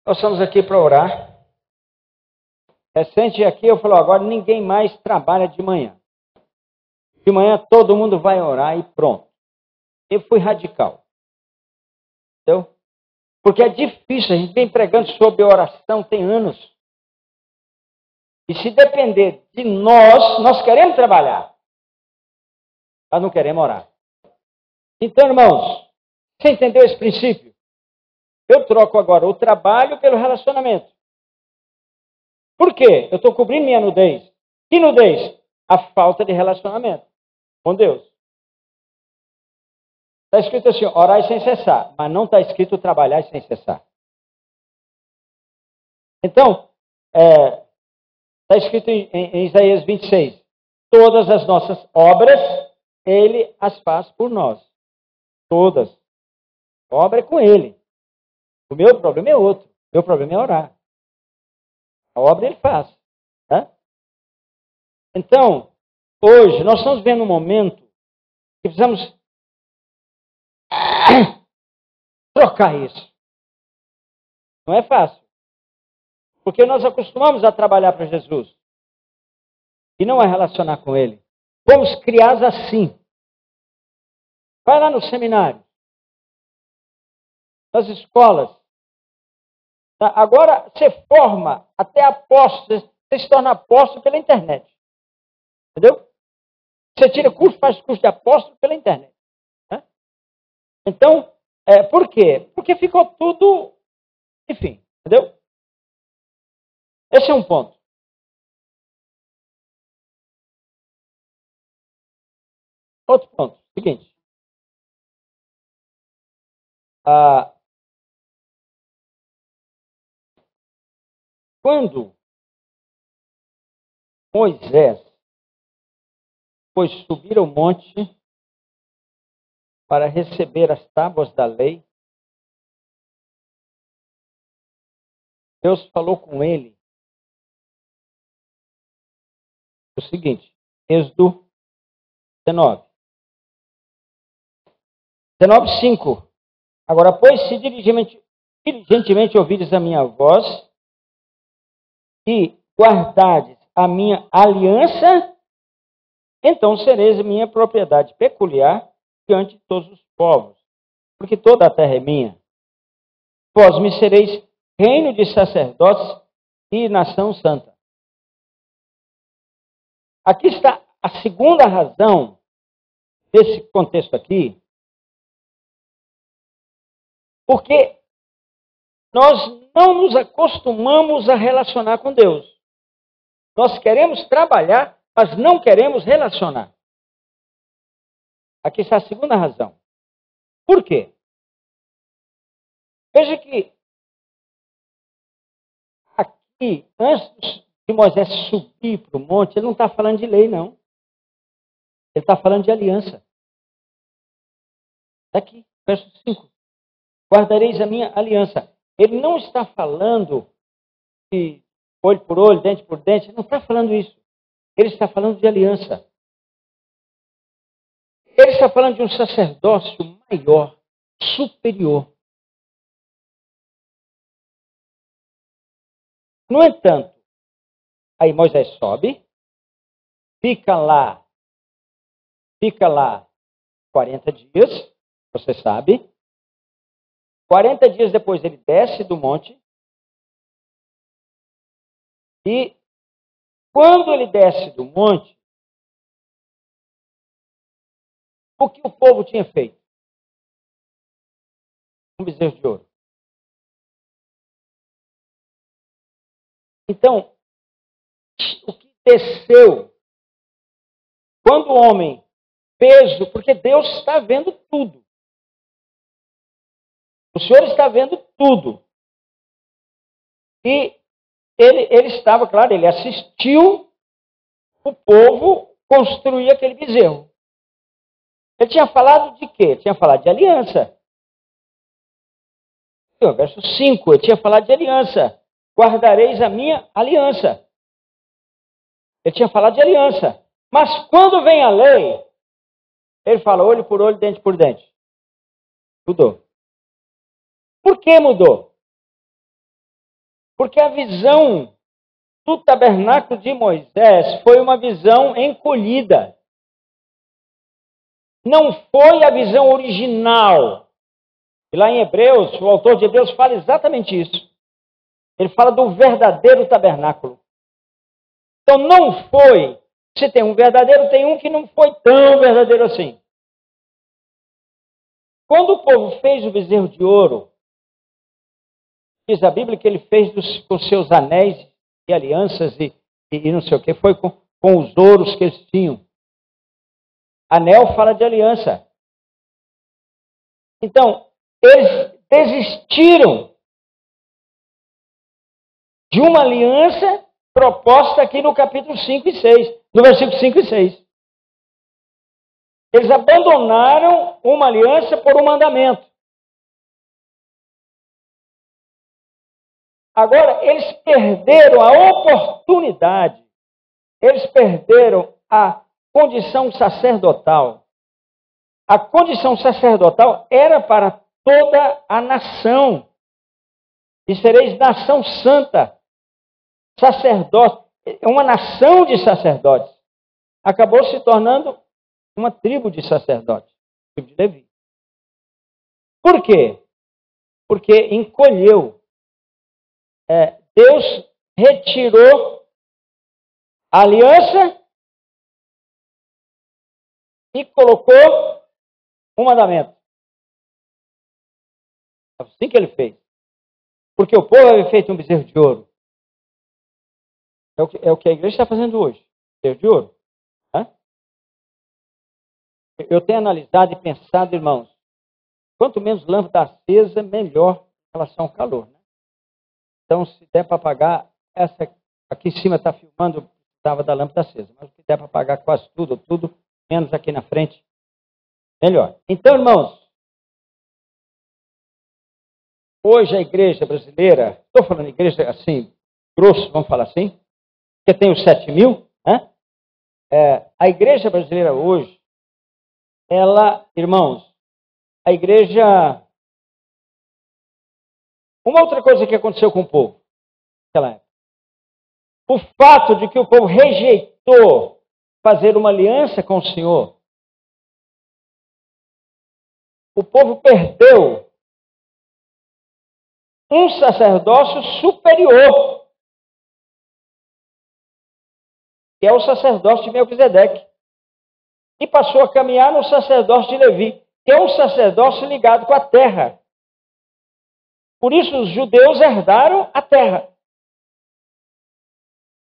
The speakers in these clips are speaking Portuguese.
Nós estamos aqui para orar. Recente aqui eu falo, agora ninguém mais trabalha de manhã. De manhã todo mundo vai orar e pronto. Eu fui radical. Entendeu? Porque é difícil, a gente vem pregando sobre oração tem anos. E se depender de nós queremos trabalhar. Nós não queremos orar. Então, irmãos, você entendeu esse princípio? Eu troco agora o trabalho pelo relacionamento. Por quê? Eu estou cobrindo minha nudez. Que nudez? A falta de relacionamento com Deus. Está escrito assim, orar sem cessar. Mas não está escrito trabalhar sem cessar. Então, está escrito em Isaías 26. Todas as nossas obras, Ele as faz por nós. Todas. A obra é com Ele. O meu problema é outro. O meu problema é orar. A obra Ele faz. Tá? Então, hoje, nós estamos vendo um momento que precisamos trocar isso. Não é fácil. Porque nós acostumamos a trabalhar para Jesus. E não a relacionar com Ele. Fomos criados assim. Vai lá no seminário. Nas escolas. Agora você forma até apóstolo. Você se torna apóstolo pela internet. Entendeu? Você tira curso, faz curso de apóstolo pela internet. Né? Então, por quê? Porque ficou tudo, enfim, entendeu? Esse é um ponto. Outro ponto, seguinte. Quando Moisés foi subir ao monte para receber as tábuas da lei, Deus falou com ele o seguinte, Êxodo 19. 19:5. Agora, pois, se diligentemente ouvires a minha voz e guardares a minha aliança, então sereis minha propriedade peculiar diante de todos os povos, porque toda a terra é minha. Vós me sereis reino de sacerdotes e nação santa. Aqui está a segunda razão desse contexto aqui, porque nós não nos acostumamos a relacionar com Deus. Nós queremos trabalhar, mas não queremos relacionar. Aqui está a segunda razão. Por quê? Veja que aqui, antes de Moisés subir para o monte, ele não está falando de lei, não. Ele está falando de aliança. Está aqui, verso 5. Guardareis a minha aliança. Ele não está falando de olho por olho, dente por dente. Ele não está falando isso. Ele está falando de aliança. Ele está falando de um sacerdócio maior, superior. No entanto, aí Moisés sobe, fica lá 40 dias, você sabe. 40 dias depois ele desce do monte. E quando ele desce do monte, o que o povo tinha feito? Um bezerro de ouro. Então, o que desceu, quando o homem peso, porque Deus está vendo tudo. O Senhor está vendo tudo. E ele estava, claro, ele assistiu o povo construir aquele bezerro. Ele tinha falado de quê? Ele tinha falado de aliança. Verso 5, ele tinha falado de aliança. Guardareis a minha aliança. Ele tinha falado de aliança. Mas quando vem a lei, ele fala olho por olho, dente por dente. Mudou. Por que mudou? Porque a visão do tabernáculo de Moisés foi uma visão encolhida. Não foi a visão original. E lá em Hebreus, o autor de Hebreus fala exatamente isso. Ele fala do verdadeiro tabernáculo. Então não foi. Se tem um verdadeiro, tem um que não foi tão verdadeiro assim. Quando o povo fez o bezerro de ouro, diz a Bíblia que ele fez com seus anéis e alianças e não sei o que, foi com os ouros que eles tinham. Anel fala de aliança. Então, eles desistiram de uma aliança proposta aqui no capítulo 5 e 6, no versículo 5 e 6. Eles abandonaram uma aliança por um mandamento. Agora, eles perderam a oportunidade, eles perderam a condição sacerdotal. A condição sacerdotal era para toda a nação. E sereis nação santa, sacerdote, uma nação de sacerdotes. Acabou se tornando uma tribo de sacerdotes, tribo de Levi. Por quê? Porque encolheu. Deus retirou a aliança e colocou um mandamento. É assim que ele fez. Porque o povo havia feito um bezerro de ouro. É o que a igreja está fazendo hoje. Bezerro de ouro. Eu tenho analisado e pensado, irmãos, quanto menos lâmpada acesa, melhor em relação ao calor. Né? Então, se der para apagar, essa aqui em cima está filmando, estava da lâmpada acesa. Mas se der para apagar quase tudo, menos aqui na frente, melhor. Então, irmãos, hoje a igreja brasileira, estou falando igreja assim, grosso, vamos falar assim, porque tem os 7.000, né? A igreja brasileira hoje, ela, irmãos, a igreja... Uma outra coisa que aconteceu com o povo naquela época. O fato de que o povo rejeitou fazer uma aliança com o Senhor. O povo perdeu um sacerdócio superior, que é o sacerdócio de Melquisedeque, e passou a caminhar no sacerdócio de Levi, que é um sacerdócio ligado com a terra. Por isso os judeus herdaram a terra.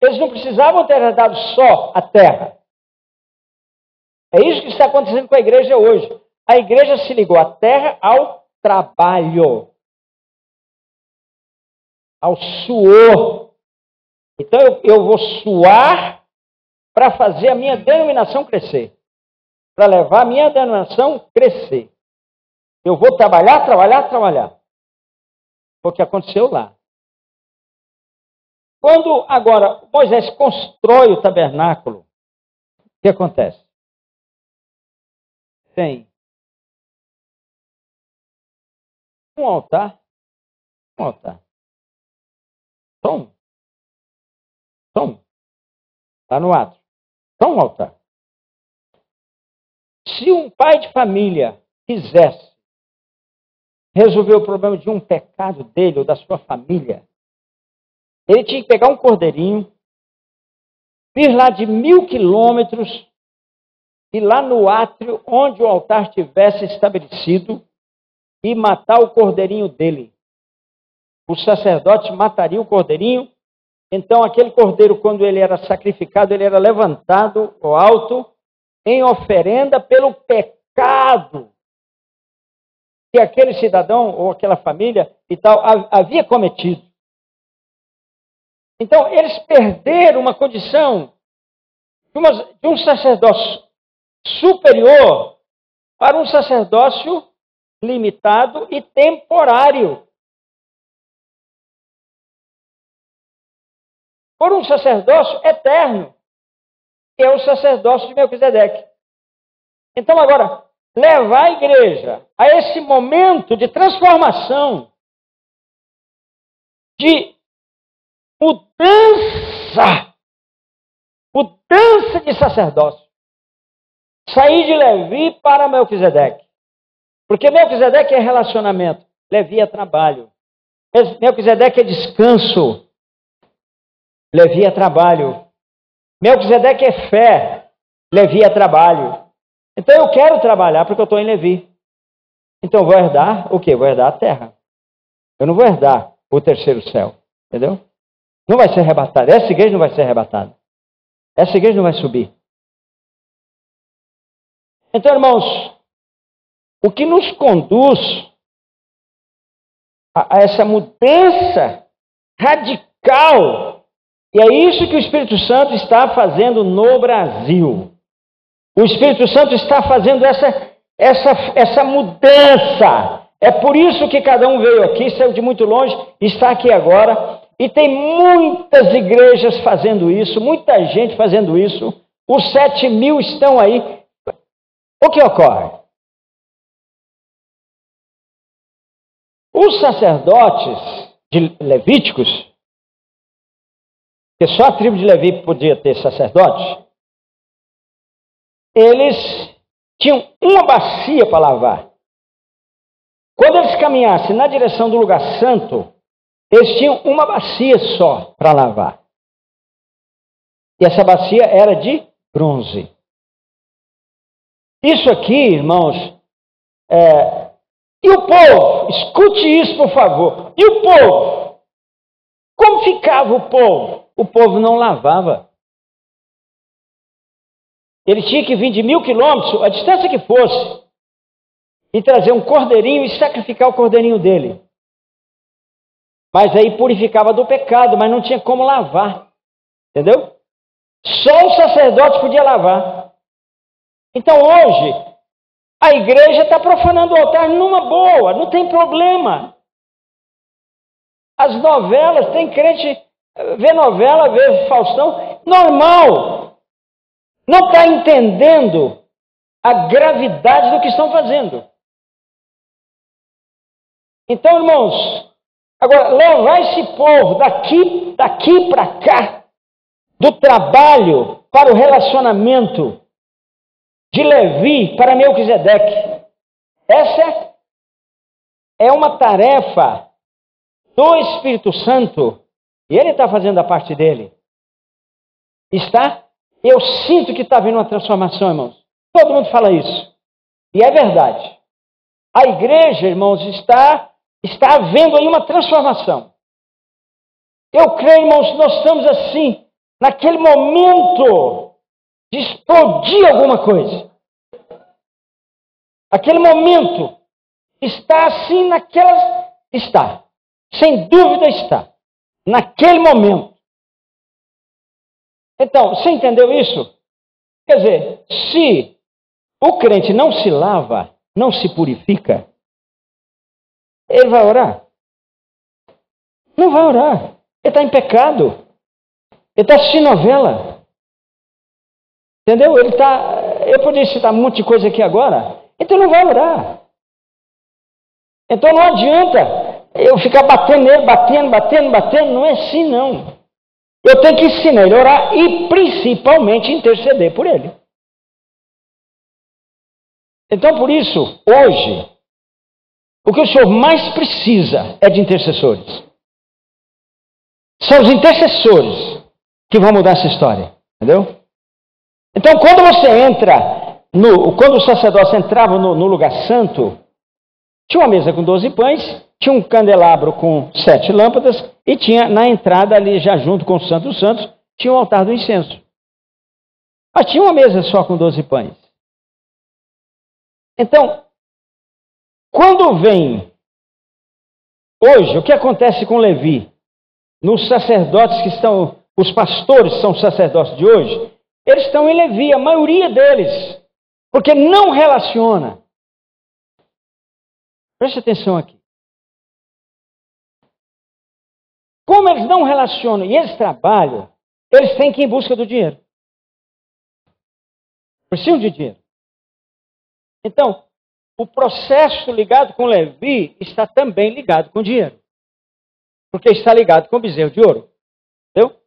Eles não precisavam ter herdado só a terra. É isso que está acontecendo com a igreja hoje. A igreja se ligou à terra, ao trabalho, ao suor. Então eu vou suar para fazer a minha denominação crescer. Para levar a minha denominação a crescer. Eu vou trabalhar. Foi o que aconteceu lá. Quando agora Moisés constrói o tabernáculo, o que acontece? Tem um altar. Só um. Está no ato. Só um altar. Se um pai de família quisesse resolver o problema de um pecado dele ou da sua família, ele tinha que pegar um cordeirinho, ir lá de 1.000 quilômetros, e lá no átrio, onde o altar estivesse estabelecido, e matar o cordeirinho dele. O sacerdote mataria o cordeirinho, então aquele cordeiro, quando ele era sacrificado, ele era levantado ao alto, em oferenda pelo pecado que aquele cidadão ou aquela família e tal havia cometido. Então, eles perderam uma condição de um sacerdócio superior para um sacerdócio limitado e temporário. Por um sacerdócio eterno, que é o sacerdócio de Melquisedeque. Então, agora, levar a igreja a esse momento de transformação, de mudança. Mudança de sacerdócio. Sair de Levi para Melquisedeque. Porque Melquisedeque é relacionamento. Levi é trabalho. Melquisedeque é descanso. Levi é trabalho. Melquisedeque é fé. Levi é trabalho. Então eu quero trabalhar porque eu estou em Levi. Então eu vou herdar o quê? Vou herdar a terra. Eu não vou herdar o terceiro céu. Entendeu? Não vai ser arrebatado. Essa igreja não vai ser arrebatada. Essa igreja não vai subir. Então, irmãos, o que nos conduz a essa mudança radical, e é isso que o Espírito Santo está fazendo no Brasil. O Espírito Santo está fazendo essa mudança. É por isso que cada um veio aqui, saiu de muito longe, está aqui agora. E tem muitas igrejas fazendo isso, muita gente fazendo isso. Os 7.000 estão aí. O que ocorre? Os sacerdotes levíticos, que só a tribo de Levi podia ter sacerdote, eles tinham uma bacia para lavar. Quando eles caminhassem na direção do lugar santo, eles tinham uma bacia só para lavar. E essa bacia era de bronze. Isso aqui, irmãos, e o povo? Escute isso, por favor. E o povo? Como ficava o povo? O povo não lavava. Ele tinha que vir de 1.000 quilômetros, a distância que fosse, e trazer um cordeirinho e sacrificar o cordeirinho dele. Mas aí purificava do pecado, mas não tinha como lavar. Entendeu? Só o sacerdote podia lavar. Então hoje, a igreja está profanando o altar numa boa, não tem problema. As novelas, tem crente, vê novela, vê Faustão, normal. Não está entendendo a gravidade do que estão fazendo. Então, irmãos, agora, levar esse povo daqui para cá, do trabalho para o relacionamento, de Levi para Melquisedeque, essa é uma tarefa do Espírito Santo, e ele está fazendo a parte dele. Está? Eu sinto que está havendo uma transformação, irmãos. Todo mundo fala isso. E é verdade. A igreja, irmãos, está havendo aí uma transformação. Eu creio, irmãos, nós estamos assim, naquele momento de explodir alguma coisa. Aquele momento está assim naquelas... Está. Sem dúvida está. Naquele momento. Então, você entendeu isso? Quer dizer, se o crente não se lava, não se purifica, ele vai orar? Não vai orar. Ele está em pecado. Ele está assistindo novela. Entendeu? Eu podia citar um monte de coisa aqui agora. Então não vai orar. Então não adianta eu ficar batendo nele, batendo. Não é assim, não. Eu tenho que ensinar ele a orar e principalmente interceder por ele. Então, por isso, hoje, o que o senhor mais precisa é de intercessores. São os intercessores que vão mudar essa história. Entendeu? Então, quando você entra, quando o sacerdócio entrava no lugar santo, tinha uma mesa com 12 pães, tinha um candelabro com 7 lâmpadas e tinha na entrada ali, já junto com o Santo dos Santos, tinha o altar do incenso. Mas tinha uma mesa só com 12 pães. Então, quando vem hoje, o que acontece com Levi? Nos sacerdotes que estão, os pastores que são sacerdotes de hoje, eles estão em Levi, a maioria deles, porque não relaciona. Preste atenção aqui. Como eles não relacionam e eles trabalham, eles têm que ir em busca do dinheiro. Precisam de dinheiro. Então, o processo ligado com Levi está também ligado com dinheiro. Porque está ligado com o bezerro de ouro. Entendeu?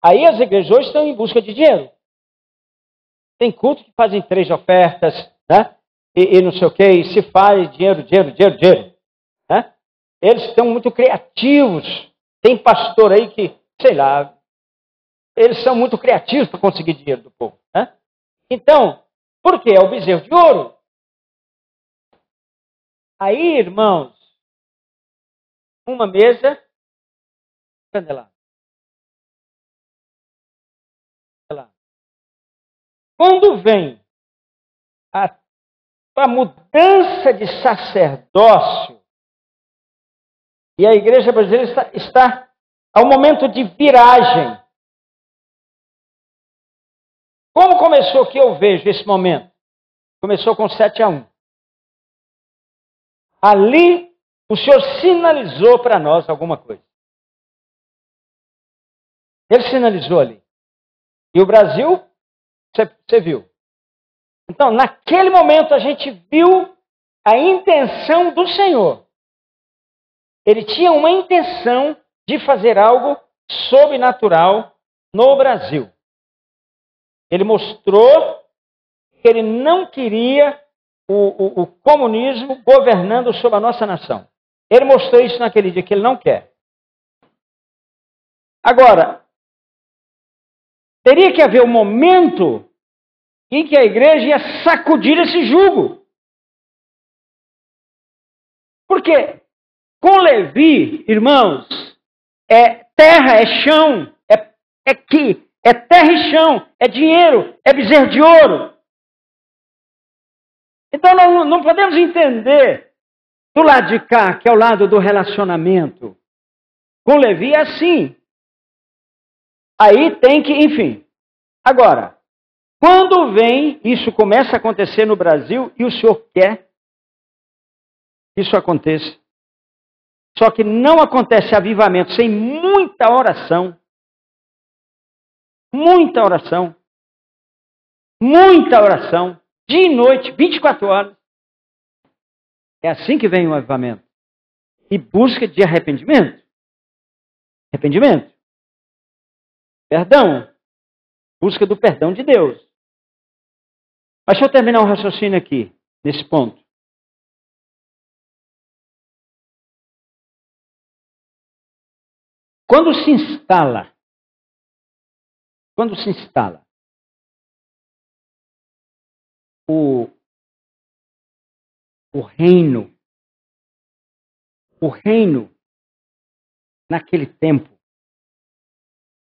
Aí as igrejas hoje estão em busca de dinheiro. Tem culto que fazem 3 ofertas, né? E não sei o que, e se faz dinheiro. Né? Eles estão muito criativos. Tem pastor aí que, sei lá, eles são muito criativos para conseguir dinheiro do povo. Né? Então, por quê? É o bezerro de ouro. Aí, irmãos, uma mesa, cadê lá? Quando vem a mudança de sacerdócio, e a igreja brasileira está ao momento de viragem. Como começou que eu vejo esse momento? Começou com 7-1. Ali, o Senhor sinalizou para nós alguma coisa. Ele sinalizou ali. E o Brasil, você viu. Então, naquele momento, a gente viu a intenção do Senhor. Ele tinha uma intenção de fazer algo sobrenatural no Brasil. Ele mostrou que ele não queria o comunismo governando sobre a nossa nação. Ele mostrou isso naquele dia, que ele não quer. Agora, teria que haver um momento em que a igreja ia sacudir esse jugo. Porque com Levi, irmãos, é terra, é chão, é terra e chão, é dinheiro, é bezerro de ouro. Então nós não podemos entender do lado de cá, que é o lado do relacionamento. Com Levi é assim. Aí tem que, enfim. Agora, quando vem, isso começa a acontecer no Brasil e o Senhor quer que isso aconteça. Só que não acontece avivamento sem muita oração. Muita oração. Muita oração. Dia e noite, 24 horas. É assim que vem o avivamento. E busca de arrependimento. Arrependimento. Perdão. Busca do perdão de Deus. Mas deixa eu terminar o raciocínio aqui, nesse ponto. Quando se instala o reino naquele tempo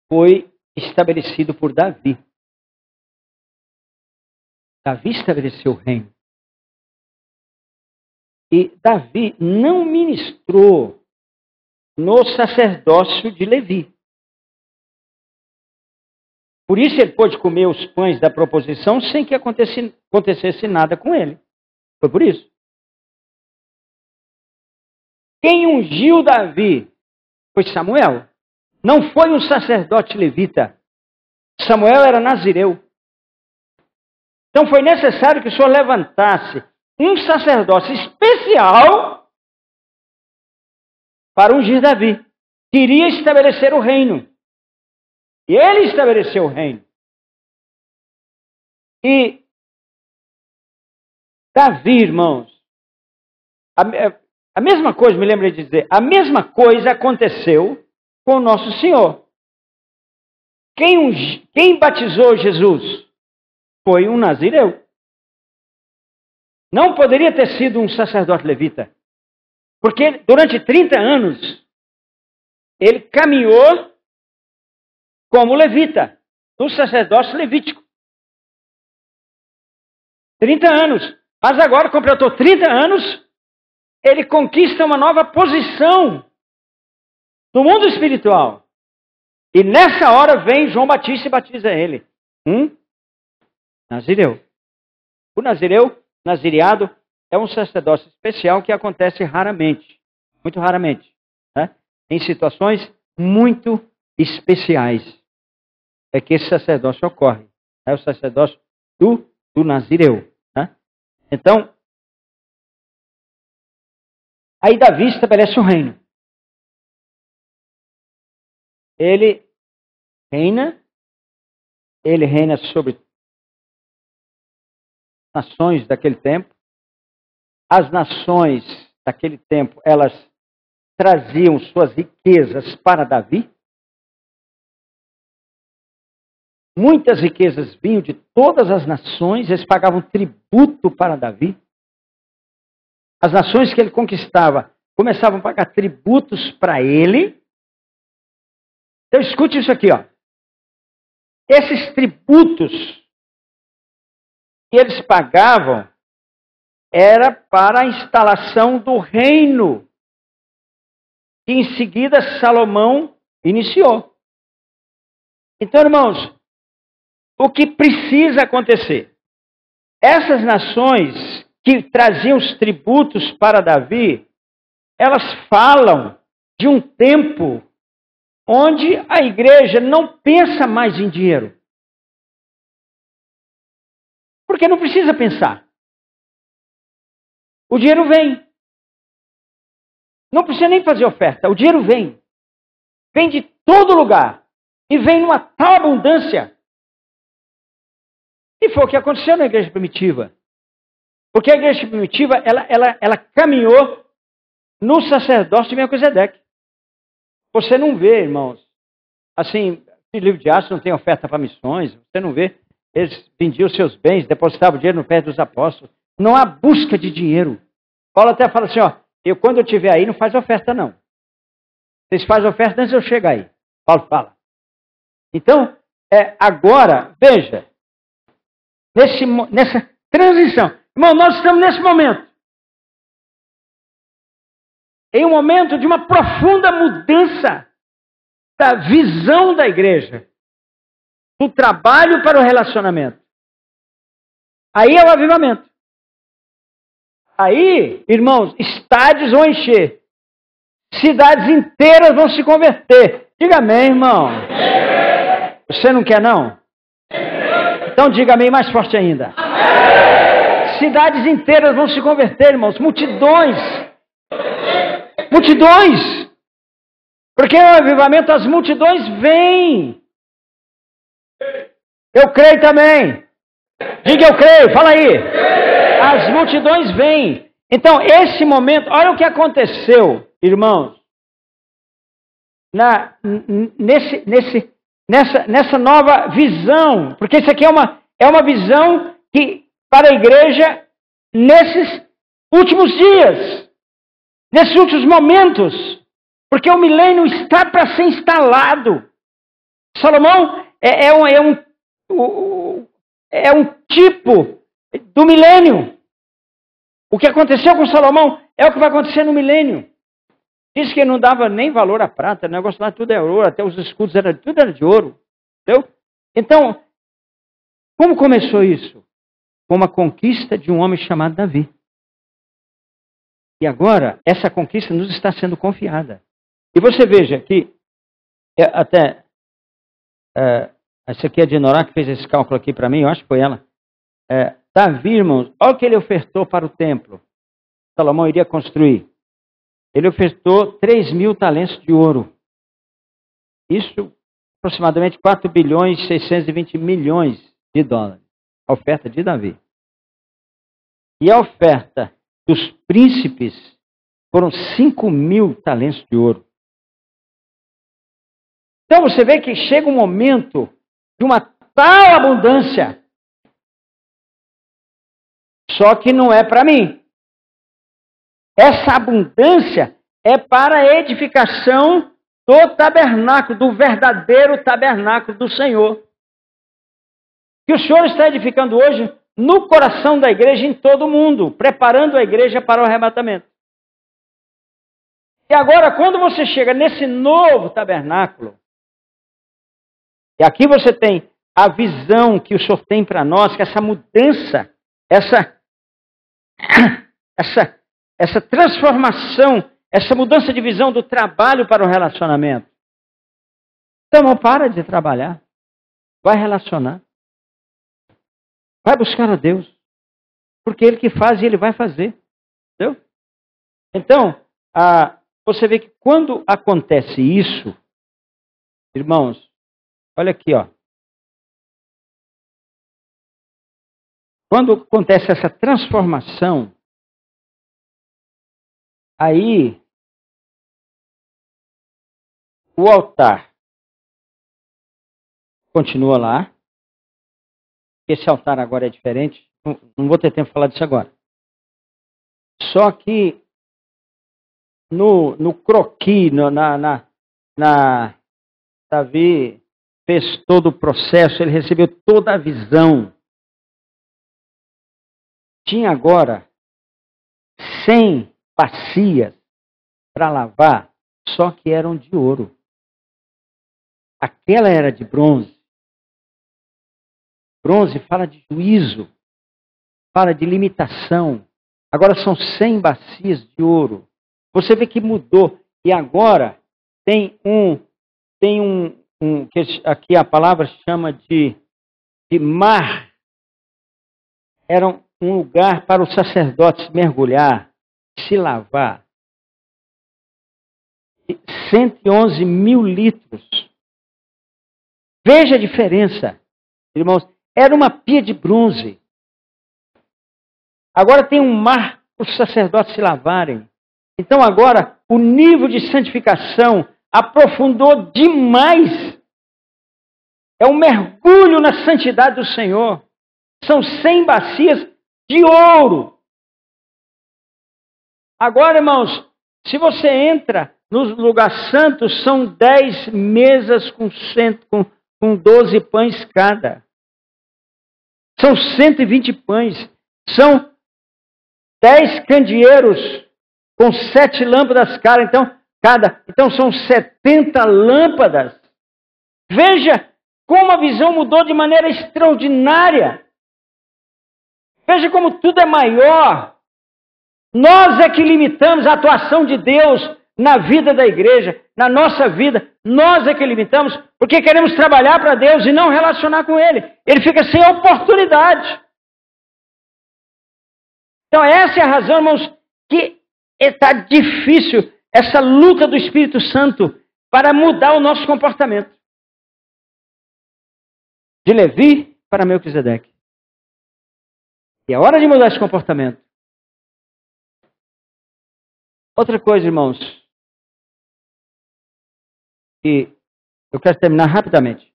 foi estabelecido por Davi. Davi estabeleceu o reino. E Davi não ministrou no sacerdócio de Levi. Por isso ele pôde comer os pães da proposição sem que acontecesse nada com ele. Foi por isso. Quem ungiu Davi foi Samuel. Não foi um sacerdote levita. Samuel era nazireu. Então foi necessário que o Senhor levantasse um sacerdócio especial para ungir Davi. Queria estabelecer o reino. E ele estabeleceu o reino. E Davi, irmãos, a mesma coisa, me lembrei de dizer, a mesma coisa aconteceu com o nosso Senhor. Quem batizou Jesus foi um nazireu. Não poderia ter sido um sacerdote levita. Porque durante 30 anos, ele caminhou como levita, no sacerdócio levítico. 30 anos. Mas agora, completou 30 anos, ele conquista uma nova posição no mundo espiritual. E nessa hora vem João Batista e batiza ele. Nazireu. O nazireado, é um sacerdócio especial que acontece raramente. Muito raramente. Né? Em situações muito especiais. É que esse sacerdócio ocorre. É o sacerdócio do nazireu. Né? Então, aí Davi estabelece o reino. Ele reina, ele reina sobre nações daquele tempo. As nações daquele tempo, elas traziam suas riquezas para Davi. Muitas riquezas vinham de todas as nações, eles pagavam tributo para Davi. As nações que ele conquistava começavam a pagar tributos para ele. Então escute isso aqui, ó. Esses tributos que eles pagavam era para a instalação do reino, que em seguida Salomão iniciou. Então, irmãos, o que precisa acontecer? Essas nações que traziam os tributos para Davi, elas falam de um tempo onde a igreja não pensa mais em dinheiro. Porque não precisa pensar. O dinheiro vem. Não precisa nem fazer oferta. O dinheiro vem. Vem de todo lugar. E vem numa tal abundância. E foi o que aconteceu na igreja primitiva. Porque a igreja primitiva, ela caminhou no sacerdócio de Melquisedeque. Você não vê, irmãos, assim, no livro de Atos não tem oferta para missões, você não vê, eles vendiam seus bens, depositavam o dinheiro no pé dos apóstolos. Não há busca de dinheiro. Paulo até fala assim, ó, quando eu estiver aí, não faz oferta não. Vocês fazem oferta antes de eu chegar aí. Paulo fala. Então, agora, veja, nessa transição. Irmão, nós estamos nesse momento. Em um momento de uma profunda mudança da visão da igreja. Do trabalho para o relacionamento. Aí é o avivamento. Aí, irmãos, estádios vão encher. Cidades inteiras vão se converter. Diga amém, irmão. Você não quer, não? Então diga amém mais forte ainda. Cidades inteiras vão se converter, irmãos. Multidões. Multidões. Porque o avivamento, as multidões vêm. Eu creio também. Diga eu creio, fala aí. As multidões vêm. Então, esse momento, olha o que aconteceu, irmãos. Nessa nova visão. Porque isso aqui é uma visão que, para a igreja, nesses últimos dias. Nesses últimos momentos. Porque o milênio está para ser instalado. Salomão é um tipo do milênio. O que aconteceu com Salomão é o que vai acontecer no milênio. Diz que ele não dava nem valor à prata, o negócio lá tudo é ouro, até os escudos tudo era de ouro. Entendeu? Então, como começou isso? Com uma conquista de um homem chamado Davi. E agora, essa conquista nos está sendo confiada. E você veja que, essa aqui é de Norá, que fez esse cálculo aqui para mim, eu acho que foi ela. Davi, irmãos, olha o que ele ofertou para o templo. Salomão iria construir. Ele ofertou 3.000 talentos de ouro. Isso, aproximadamente 4 bilhões e 620 milhões de dólares. A oferta de Davi. E a oferta dos príncipes foram 5.000 talentos de ouro. Então você vê que chega um momento de uma tal abundância. Só que não é para mim. Essa abundância é para a edificação do tabernáculo, do verdadeiro tabernáculo do Senhor. Que o Senhor está edificando hoje no coração da igreja em todo o mundo, preparando a igreja para o arrebatamento. E agora, quando você chega nesse novo tabernáculo, e aqui você tem a visão que o Senhor tem para nós, que essa mudança, essa transformação, essa mudança de visão do trabalho para o relacionamento. Então não para de trabalhar. Vai relacionar. Vai buscar a Deus. Porque Ele que faz e Ele vai fazer. Entendeu? Então, você vê que quando acontece isso, irmãos, Olha aqui, ó. Quando acontece essa transformação, aí o altar continua lá. Esse altar agora é diferente. Não vou ter tempo de falar disso agora. Só que no croquis, Davi fez todo o processo, ele recebeu toda a visão. Tinha agora 100 bacias para lavar, só que eram de ouro. Aquela era de bronze. Bronze fala de juízo, fala de limitação. Agora são 100 bacias de ouro. Você vê que mudou. E agora tem que aqui a palavra chama de mar. Era um lugar para os sacerdotes mergulhar, se lavar. 111 mil litros. Veja a diferença, irmãos. Era uma pia de bronze. Agora tem um mar para os sacerdotes se lavarem. Então agora o nível de santificação aprofundou demais. É um mergulho na santidade do Senhor. São 100 bacias de ouro. Agora, irmãos, se você entra no lugar santo, são 10 mesas com 12 pães cada. São 120 pães. São 10 candeeiros com 7 lâmpadas cada. Então são 70 lâmpadas. Veja como a visão mudou de maneira extraordinária. Veja como tudo é maior. Nós é que limitamos a atuação de Deus na vida da igreja, na nossa vida. Nós é que limitamos porque queremos trabalhar para Deus e não relacionar com Ele. Ele fica sem oportunidade. Então essa é a razão, irmãos, que está difícil essa luta do Espírito Santo para mudar o nosso comportamento. De Levi para Melquisedeque. E é hora de mudar esse comportamento. Outra coisa, irmãos, e eu quero terminar rapidamente.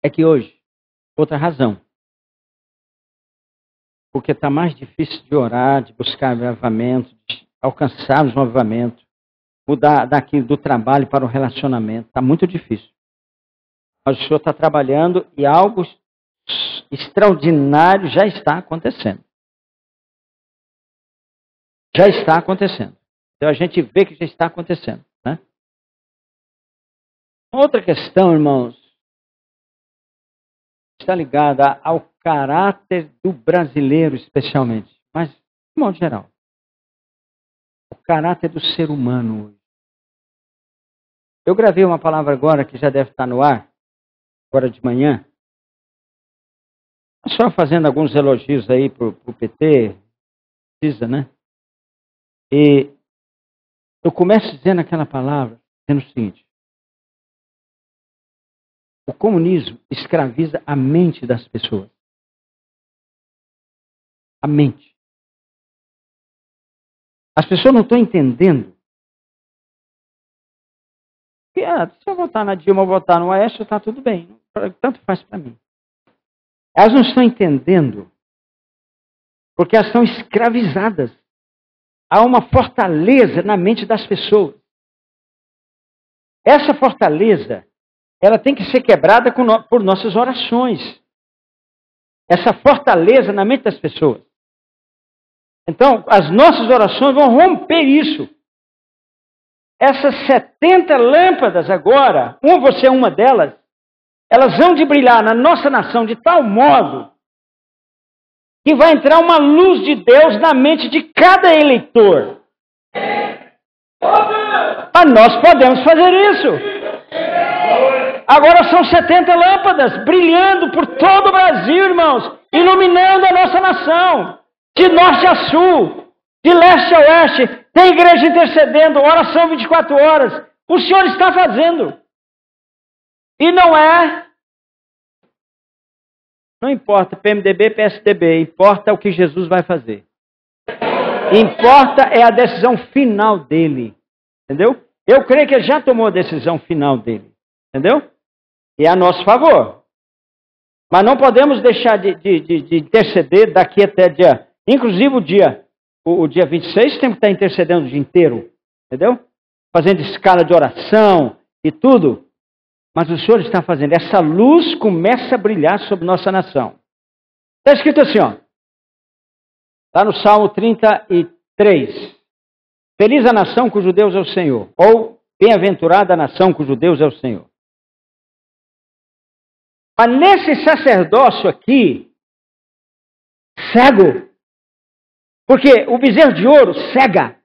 É que hoje, outra razão, porque está mais difícil de orar, de buscar avivamento, de alcançarmos um avivamento, mudar daqui do trabalho para o relacionamento. Está muito difícil. Mas o Senhor está trabalhando e algo extraordinário já está acontecendo. Já está acontecendo. Então a gente vê que já está acontecendo, né? Outra questão, irmãos, está ligada ao caráter do brasileiro, especialmente, mas de modo geral. O caráter do ser humano hoje. Eu gravei uma palavra agora que já deve estar no ar, agora de manhã. Só fazendo alguns elogios aí para o PT, precisa, né? E eu começo dizendo aquela palavra, dizendo o seguinte: o comunismo escraviza a mente das pessoas. A mente. As pessoas não estão entendendo que se eu votar na Dilma ou votar no Aécio, está tudo bem. Tanto faz para mim. Elas não estão entendendo porque elas estão escravizadas. Há uma fortaleza na mente das pessoas. Essa fortaleza, ela tem que ser quebrada por nossas orações. Essa fortaleza na mente das pessoas. Então, as nossas orações vão romper isso. Essas 70 lâmpadas agora, você é uma delas, elas vão de brilhar na nossa nação de tal modo que vai entrar uma luz de Deus na mente de cada eleitor. Nós podemos fazer isso. Agora são 70 lâmpadas brilhando por todo o Brasil, irmãos, iluminando a nossa nação, de norte a sul, de leste a oeste. Tem igreja intercedendo, oração 24 horas. O Senhor está fazendo. E não importa PMDB, PSDB, importa o que Jesus vai fazer. Importa é a decisão final dele. Entendeu? Eu creio que ele já tomou a decisão final dele. Entendeu? E é a nosso favor. Mas não podemos deixar de interceder daqui até dia. Inclusive o dia 26 temos que estar intercedendo o dia inteiro. Entendeu? Fazendo escala de oração e tudo. Mas o Senhor está fazendo. Essa luz começa a brilhar sobre nossa nação. Está escrito assim, ó. Lá no Salmo 33. Feliz a nação cujo Deus é o Senhor. Ou bem-aventurada a nação cujo Deus é o Senhor. Mas nesse sacerdócio aqui, cego. Porque o bezerro de ouro cega.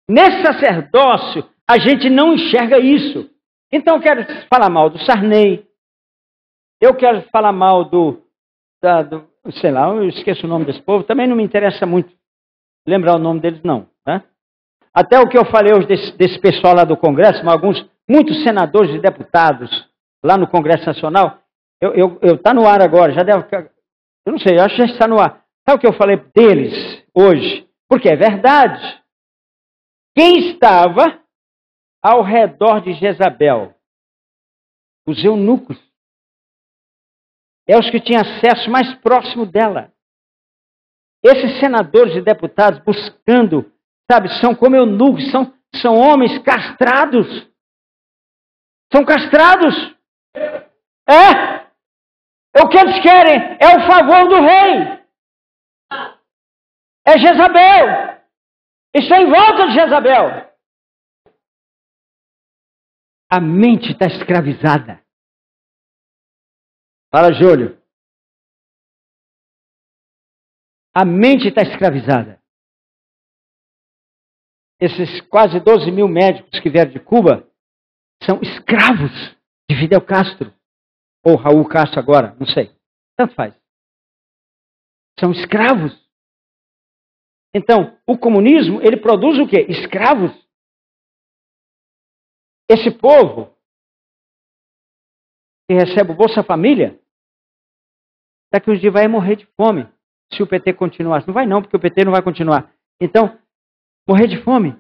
Nesse sacerdócio, a gente não enxerga isso. Então eu quero falar mal do Sarney. Eu quero falar mal sei lá, eu esqueço o nome desse povo. Também não me interessa muito lembrar o nome deles, não. Né? Até o que eu falei hoje desse pessoal lá do Congresso, muitos senadores e deputados lá no Congresso Nacional, tá no ar agora, já deve... Eu não sei, eu acho que já está no ar. Sabe o que eu falei deles hoje? Porque é verdade. Quem estava ao redor de Jezabel? Os eunucos. É os que tinham acesso mais próximo dela. Esses senadores e deputados buscando, sabe, são como eunucos, são homens castrados. São castrados. O que eles querem é o favor do rei. É Jezabel. Está em volta de Jezabel. A mente está escravizada. Fala, Júlio. A mente está escravizada. Esses quase 12 mil médicos que vieram de Cuba são escravos de Fidel Castro. Ou Raul Castro agora, não sei. Tanto faz. São escravos. Então, o comunismo, ele produz o quê? Escravos. Esse povo que recebe o Bolsa Família, daqui uns dias vai morrer de fome, se o PT continuar. Não vai não, porque o PT não vai continuar. Então, morrer de fome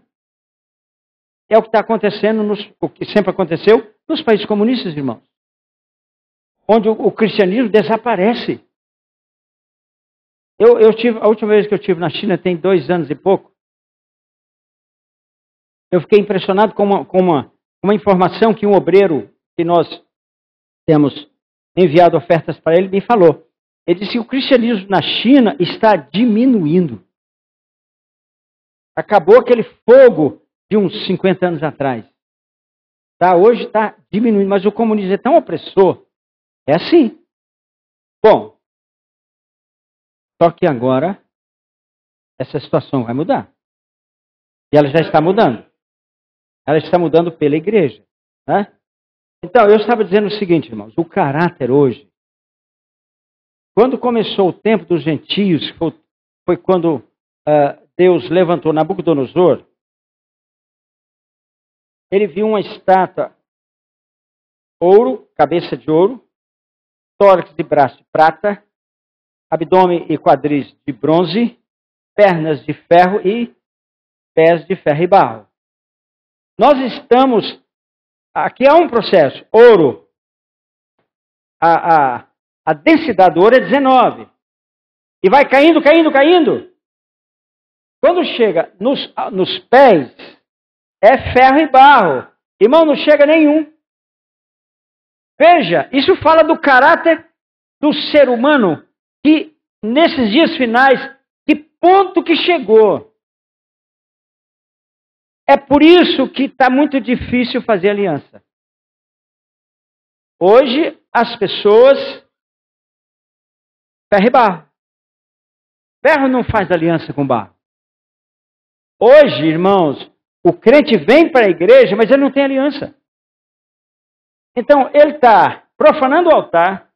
é o que está acontecendo, o que sempre aconteceu nos países comunistas, irmãos. Onde o cristianismo desaparece. A última vez que eu estive na China tem 2 anos e pouco. Eu fiquei impressionado com uma informação que um obreiro que nós temos enviado ofertas para ele me falou. Ele disse que o cristianismo na China está diminuindo. Acabou aquele fogo de uns 50 anos atrás. Hoje está diminuindo, mas o comunismo é tão opressor. É assim. Bom, só que agora essa situação vai mudar. E ela já está mudando. Ela está mudando pela igreja. Né? Então, eu estava dizendo o seguinte, irmãos. O caráter hoje, quando começou o tempo dos gentios, foi quando Deus levantou Nabucodonosor, ele viu uma estátua, ouro, cabeça de ouro, tórax e braço de prata, abdômen e quadris de bronze, pernas de ferro e pés de ferro e barro. Nós estamos... Aqui há um processo. Ouro. A densidade do ouro é 19. E vai caindo, caindo, caindo. Quando chega nos pés, é ferro e barro. Irmão, não chega nenhum. Veja, isso fala do caráter do ser humano que, nesses dias finais, que ponto que chegou. É por isso que está muito difícil fazer aliança. Hoje, as pessoas... Ferro e barro. Ferro não faz aliança com barro. Hoje, irmãos, o crente vem para a igreja, mas ele não tem aliança. Então, ele está profanando o altar.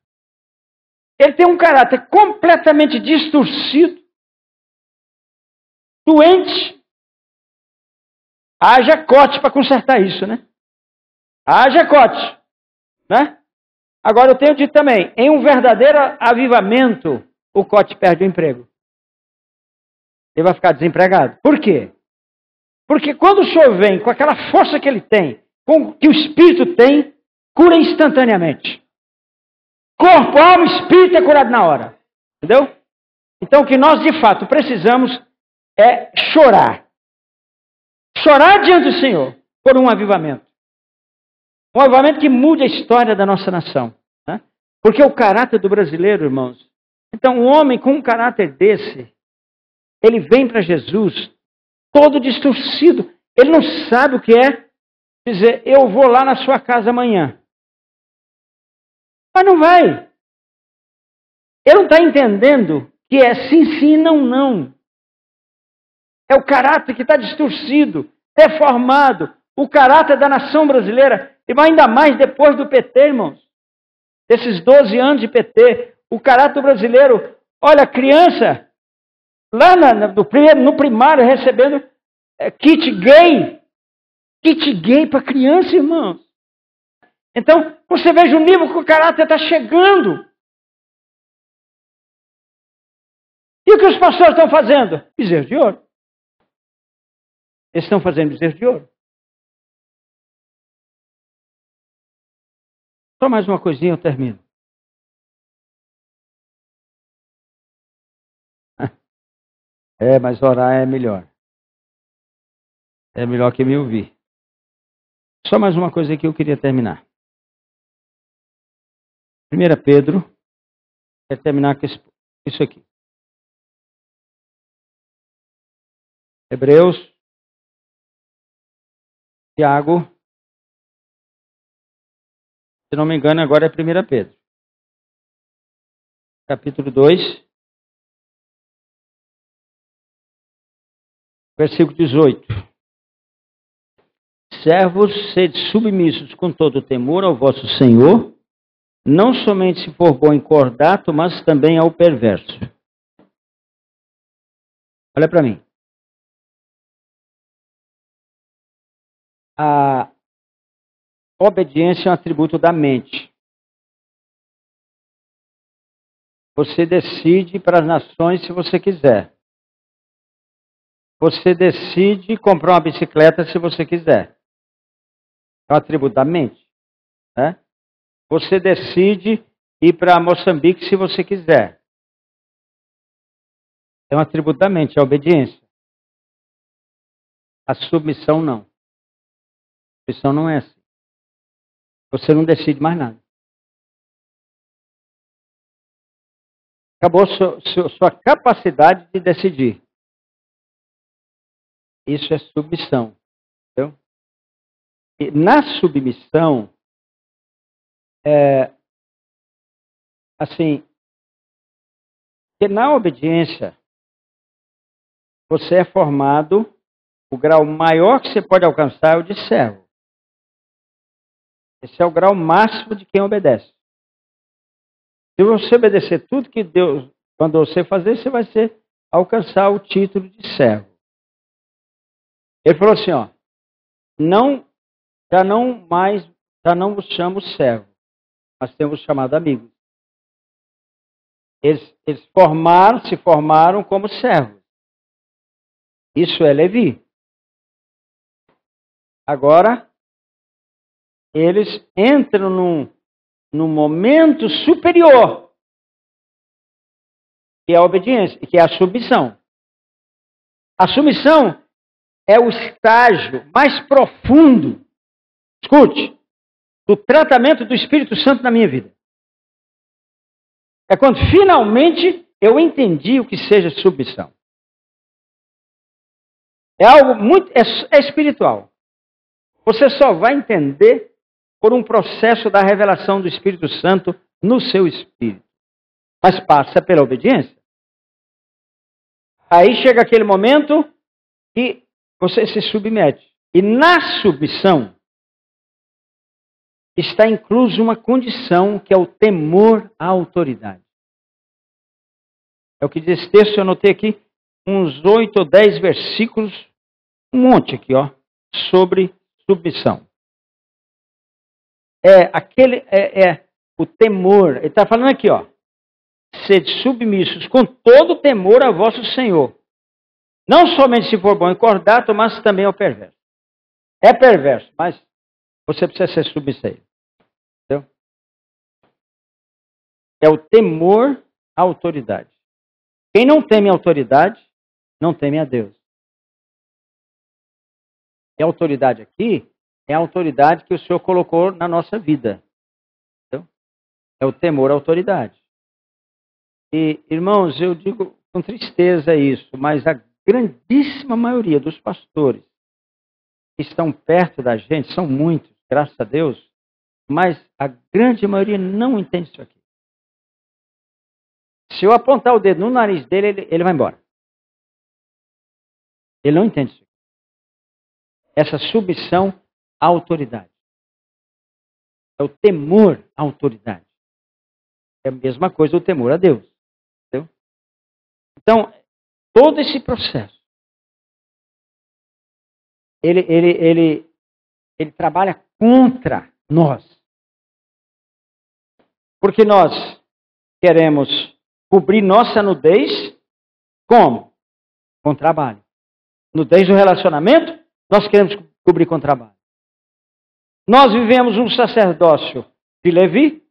Ele tem um caráter completamente distorcido. Doente. Haja corte para consertar isso, né? Haja corte, né? Agora eu tenho dito também, em um verdadeiro avivamento, o corte perde o emprego. Ele vai ficar desempregado. Por quê? Porque quando o Senhor vem com aquela força que ele tem, com o que o Espírito tem, cura instantaneamente. Corpo, alma, espírito é curado na hora. Entendeu? Então o que nós de fato precisamos é chorar. Chorar diante do Senhor por um avivamento. Um avivamento que mude a história da nossa nação. Né? Porque o caráter do brasileiro, irmãos, então um homem com um caráter desse, ele vem para Jesus todo distorcido. Ele não sabe o que é dizer, eu vou lá na sua casa amanhã. Mas não vai. Ele não está entendendo que é sim, sim, não, não. É o caráter que está distorcido, deformado. O caráter da nação brasileira, e ainda mais depois do PT, irmãos. Desses 12 anos de PT, o caráter brasileiro, olha, criança, lá no primário, recebendo kit gay para criança, irmãos. Então, você veja o nível que o caráter está chegando. E o que os pastores estão fazendo? Bezerro de ouro. Eles estão fazendo bezerro de ouro. Só mais uma coisinha eu termino. Mas orar é melhor. É melhor que me ouvir. Só mais uma coisa que eu queria terminar. 1 Pedro, quer terminar com isso aqui. Hebreus, Tiago, se não me engano, agora é 1 Pedro. Capítulo 2, versículo 18. Servos, sede submissos com todo temor ao vosso Senhor, não somente se for bom em cordato, mas também ao perverso. Olha para mim. A obediência é um atributo da mente. Você decide para as nações se você quiser. Você decide comprar uma bicicleta se você quiser. É um atributo da mente. Né? Você decide ir para Moçambique se você quiser. É um atributo da mente, é a obediência. A submissão não. A submissão não é assim. Você não decide mais nada. Acabou sua capacidade de decidir. Isso é submissão. Entendeu? E na submissão, assim, que na obediência, você é formado, o grau maior que você pode alcançar é o de servo. Esse é o grau máximo de quem obedece. Se você obedecer tudo que Deus mandou você fazer, você vai alcançar o título de servo. Ele falou assim, ó, já não vos chamo servo, mas temos chamado amigos. Eles se formaram como servos. Isso é Levi. Agora, eles entram num momento superior, que é a obediência, que é a submissão. A submissão é o estágio mais profundo, escute, do tratamento do Espírito Santo na minha vida. É quando finalmente eu entendi o que seja submissão. É algo muito, é espiritual. Você só vai entender por um processo da revelação do Espírito Santo no seu espírito. Mas passa pela obediência. Aí chega aquele momento que você se submete. E na submissão está incluso uma condição que é o temor à autoridade. É o que diz esse texto, eu anotei aqui uns 8 ou 10 versículos, um monte aqui, ó. sobre submissão. O temor. Ele está falando aqui, ó. Sede submissos com todo temor a vosso Senhor. Não somente se for bom e cordato, mas também ao perverso. É perverso, mas você precisa ser submisso a ele. Entendeu? É o temor à autoridade. Quem não teme a autoridade, não teme a Deus. E a autoridade aqui é a autoridade que o Senhor colocou na nossa vida. Entendeu? É o temor à autoridade. E, irmãos, eu digo com tristeza isso, mas a grandíssima maioria dos pastores que estão perto da gente, são muitos, graças a Deus, mas a grande maioria não entende isso aqui. Se eu apontar o dedo no nariz dele, ele vai embora. Ele não entende isso aqui. Essa submissão à autoridade. É o temor à autoridade. É a mesma coisa do temor a Deus. Entendeu? Então, todo esse processo, ele trabalha contra nós. Porque nós queremos cobrir nossa nudez como? Com trabalho. Nudez do relacionamento, nós queremos cobrir com trabalho. Nós vivemos um sacerdócio de Levi,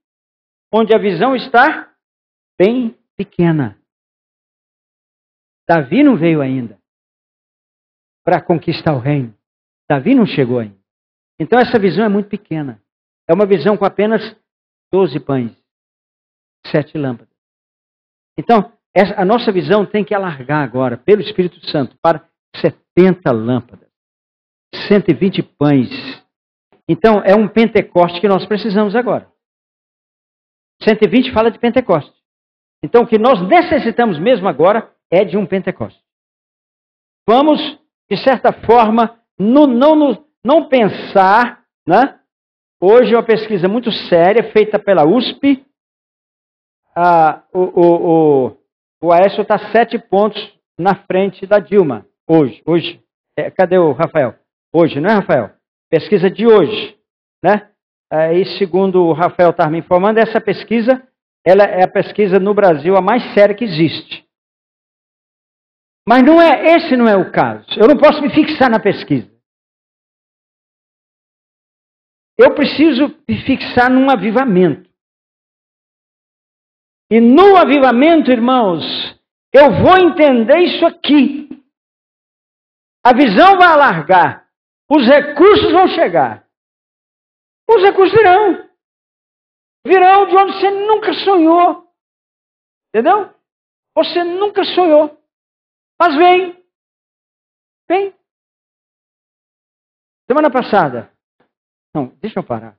onde a visão está bem pequena. Davi não veio ainda para conquistar o reino. Davi não chegou ainda. Então essa visão é muito pequena. É uma visão com apenas 12 pães, 7 lâmpadas. Então, a nossa visão tem que alargar agora, pelo Espírito Santo, para 70 lâmpadas, 120 pães. Então, é um Pentecoste que nós precisamos agora. 120 fala de Pentecoste. Então, o que nós necessitamos mesmo agora é de um Pentecoste. Vamos, de certa forma, não pensar, né? Hoje é uma pesquisa muito séria, feita pela USP. O Aécio está 7 pontos na frente da Dilma, hoje. Cadê o Rafael? Hoje, não é, Rafael? Pesquisa de hoje, né? E segundo o Rafael está me informando, essa pesquisa, ela é a pesquisa no Brasil a mais séria que existe. Mas esse não é o caso. Eu não posso me fixar na pesquisa. Eu preciso me fixar num avivamento. E no avivamento, irmãos, eu vou entender isso aqui. A visão vai alargar. Os recursos vão chegar. Os recursos virão. Virão de onde você nunca sonhou. Entendeu? Você nunca sonhou. Mas vem. Vem. Semana passada. Não, deixa eu parar.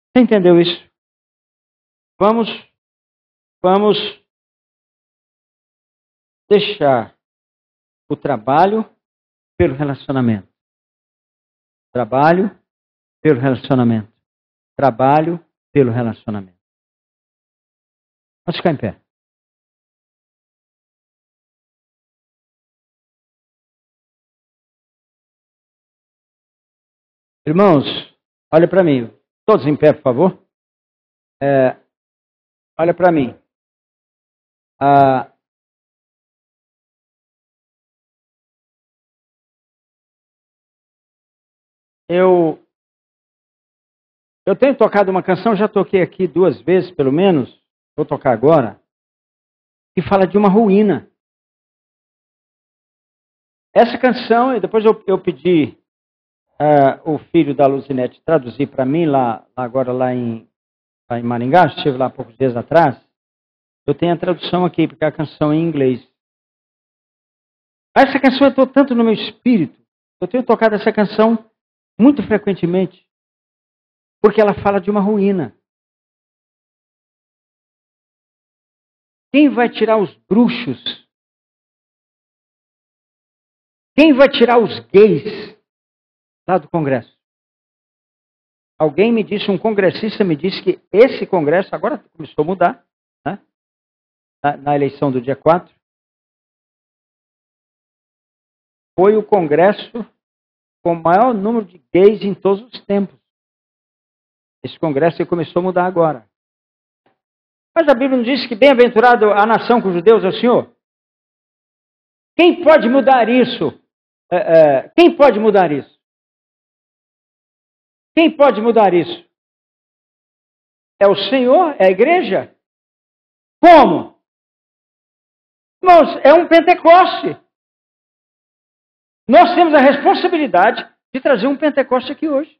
Você entendeu isso? Vamos deixar o trabalho pelo relacionamento. Trabalho pelo relacionamento. Trabalho pelo relacionamento. Vamos ficar em pé. Irmãos, olha para mim. Todos em pé, por favor. Olha para mim. Eu tenho tocado uma canção, já toquei aqui 2 vezes, pelo menos, vou tocar agora, que fala de uma ruína. Essa canção, e depois eu pedi o filho da Luzinete traduzir para mim, agora lá em Maringá, estive lá há poucos dias atrás. Eu tenho a tradução aqui, porque é a canção é em inglês. Essa canção entrou tanto no meu espírito, eu tenho tocado essa canção muito frequentemente, porque ela fala de uma ruína. Quem vai tirar os bruxos? Quem vai tirar os gays lá do Congresso? Alguém me disse, um congressista me disse que esse Congresso agora começou a mudar, né? Na eleição do dia 4. Foi o Congresso com o maior número de gays em todos os tempos. Esse congresso começou a mudar agora. Mas a Bíblia não diz que bem-aventurado a nação cujo Deus é o Senhor? Quem pode mudar isso? Quem pode mudar isso? Quem pode mudar isso? É o Senhor? É a igreja? Como? Irmãos, é um Pentecoste. Nós temos a responsabilidade de trazer um Pentecoste aqui hoje.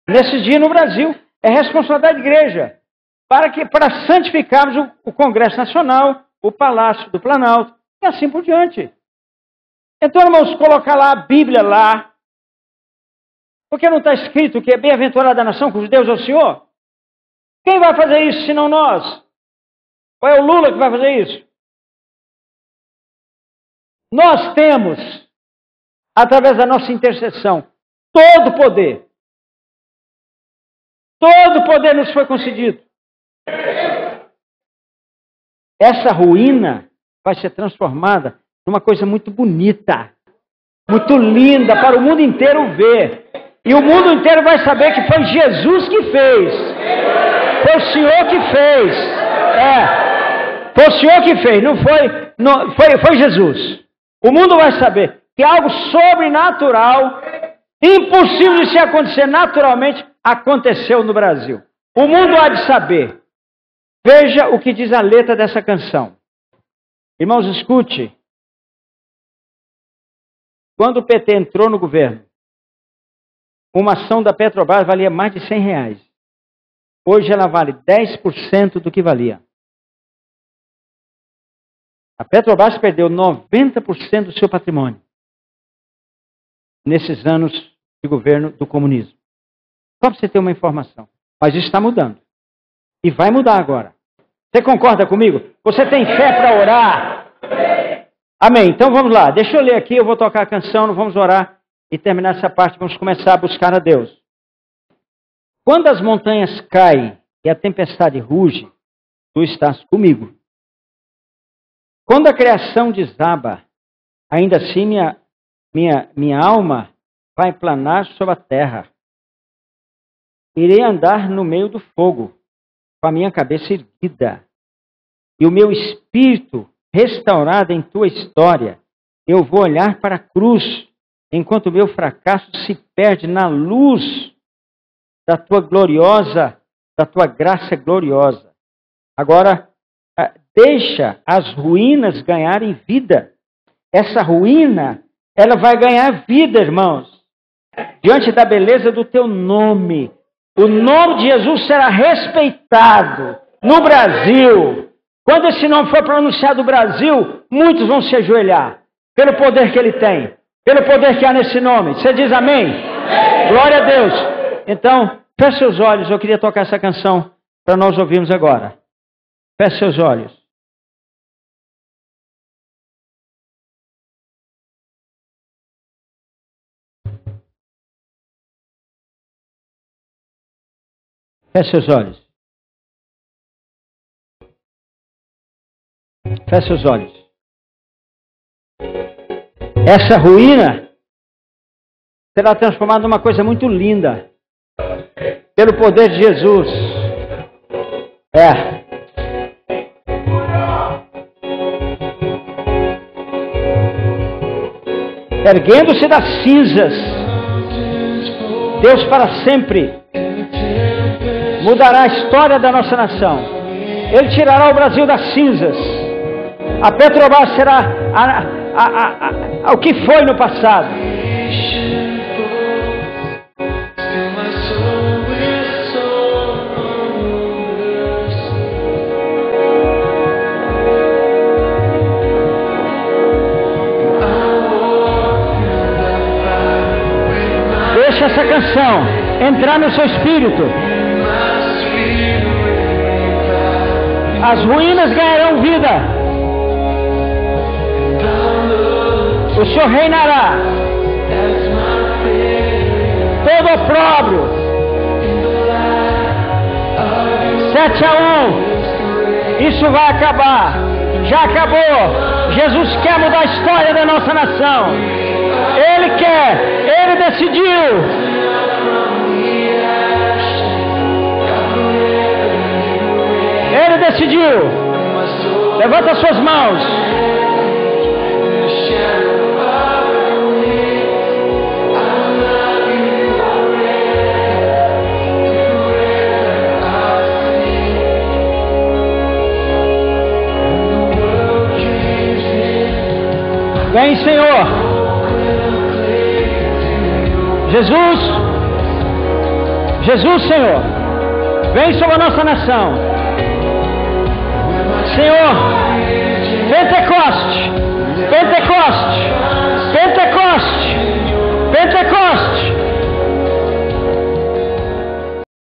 Nesse dia no Brasil. É responsabilidade da igreja. Para santificarmos o Congresso Nacional, o Palácio do Planalto, e assim por diante. Então, irmãos, colocar lá a Bíblia lá, porque não está escrito que é bem-aventurada a nação cujo Deus é o Senhor? Quem vai fazer isso senão nós? Ou é o Lula que vai fazer isso? Nós temos, através da nossa intercessão, todo o poder. Todo o poder nos foi concedido. Essa ruína vai ser transformada numa coisa muito bonita, muito linda, para o mundo inteiro ver. E o mundo inteiro vai saber que foi Jesus que fez. Foi o Senhor que fez. Foi o Senhor que fez, não foi, foi Jesus. O mundo vai saber que algo sobrenatural, impossível de se acontecer naturalmente, aconteceu no Brasil. O mundo há de saber. Veja o que diz a letra dessa canção. Irmãos, escute. Quando o PT entrou no governo, uma ação da Petrobras valia mais de R$100. Hoje ela vale 10% do que valia. A Petrobras perdeu 90% do seu patrimônio nesses anos de governo do comunismo. Só para você ter uma informação. Mas isso está mudando. E vai mudar agora. Você concorda comigo? Você tem fé para orar? Amém. Então vamos lá. Deixa eu ler aqui, eu vou tocar a canção, vamos orar e terminar essa parte. Vamos começar a buscar a Deus. Quando as montanhas caem e a tempestade ruge, tu estás comigo. Quando a criação desaba, ainda assim minha alma vai planar sobre a terra. Irei andar no meio do fogo, com a minha cabeça erguida, e o meu espírito restaurado em tua história. Eu vou olhar para a cruz, enquanto o meu fracasso se perde na luz da tua graça gloriosa. Agora, deixa as ruínas ganharem vida. Essa ruína, ela vai ganhar vida, irmãos, diante da beleza do teu nome. O nome de Jesus será respeitado no Brasil. Quando esse nome for pronunciado no Brasil, muitos vão se ajoelhar pelo poder que ele tem, pelo poder que há nesse nome. Você diz amém? Amém. Glória a Deus. Então, feche seus olhos. Eu queria tocar essa canção para nós ouvirmos agora. Feche seus olhos. Feche seus olhos. Feche seus olhos. Essa ruína será transformada numa coisa muito linda. Pelo poder de Jesus. Erguendo-se das cinzas, Deus para sempre mudará a história da nossa nação. Ele tirará o Brasil das cinzas. A Petrobras será o que foi no passado. Deixa essa canção entrar no seu espírito. As ruínas ganharão vida. O Senhor reinará. Todo opróbrio. 7-1. Isso vai acabar. Já acabou. Jesus quer mudar a história da nossa nação. Ele quer. decidiu? Levanta as suas mãos. Vem, Senhor. Jesus. Jesus, Senhor. Vem sobre a nossa nação. Senhor. Pentecoste. Pentecoste. Pentecoste. Pentecoste.